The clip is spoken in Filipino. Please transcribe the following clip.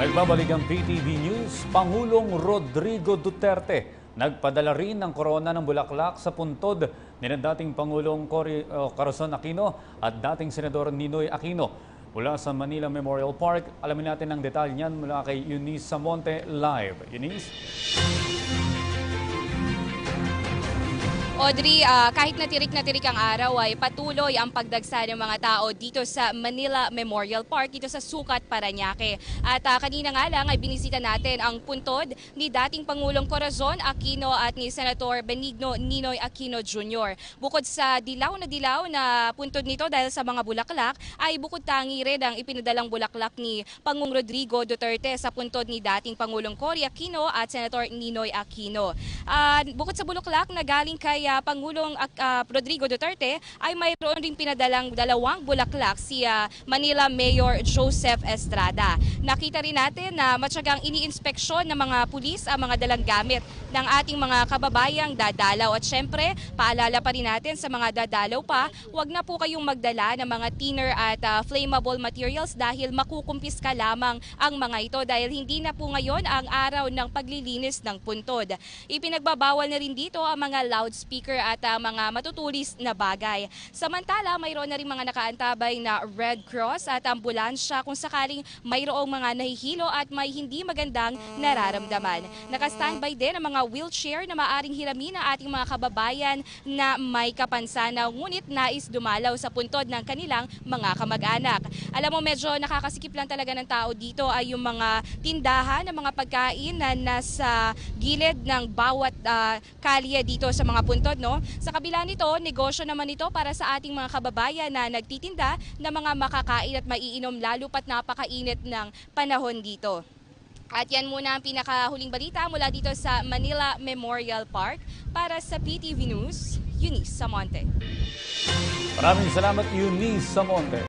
Nagbabalik ang PTV News, Pangulong Rodrigo Duterte nagpadala rin ng korona ng bulaklak sa puntod ni dating Pangulong Corazon Aquino at dating Senador Ninoy Aquino. Mula sa Manila Memorial Park, alamin natin ang detalye niyan mula kay Eunice Samonte live. Eunice? Audrey, kahit na tirik ang araw ay patuloy ang pagdagsa ng mga tao dito sa Manila Memorial Park, dito sa Sucat, Parañaque. At kanina nga lang ay binisita natin ang puntod ni dating Pangulong Corazon Aquino at ni Senator Benigno Ninoy Aquino Jr. Bukod sa dilaw na puntod nito dahil sa mga bulaklak, ay bukod tangi rin ang ipinadalang bulaklak ni Pangulong Rodrigo Duterte sa puntod ni dating Pangulong Cory Aquino at Senator Ninoy Aquino. Bukod sa bulaklak na galing kay Pangulong Rodrigo Duterte ay mayroon ring pinadalang dalawang bulaklak si Manila Mayor Joseph Estrada. Nakita rin natin na matyagang iniinspeksyon ng mga pulis ang mga dalang gamit ng ating mga kababayang dadalaw. At syempre, paalala pa rin natin sa mga dadalaw pa, huwag na po kayong magdala ng mga thinner at flammable materials dahil makukumpiska lamang ang mga ito dahil hindi na po ngayon ang araw ng paglilinis ng puntod. Ipinagbabawal na rin dito ang mga loudspeaker at mga matutulis na bagay. Samantala, mayroon na rin mga nakaantabay na Red Cross at ambulansya kung sakaling mayroong mga nahihilo at may hindi magandang nararamdaman. Naka-standby din ang mga wheelchair na maaring hiramin ng ating mga kababayan na may kapansana ngunit nais dumalaw sa puntod ng kanilang mga kamag-anak. Alam mo, medyo nakakasikip lang talaga ng tao dito ay yung mga tindahan ng mga pagkain na nasa gilid ng bawat kalye dito sa mga puntod. No? Sa kabila nito, negosyo naman ito para sa ating mga kababayan na nagtitinda ng mga makakain at maiinom lalo pat napakainit ng panahon dito. At yan muna ang pinakahuling balita mula dito sa Manila Memorial Park. Para sa PTV News, Eunice Samonte. Maraming salamat, Eunice Samonte.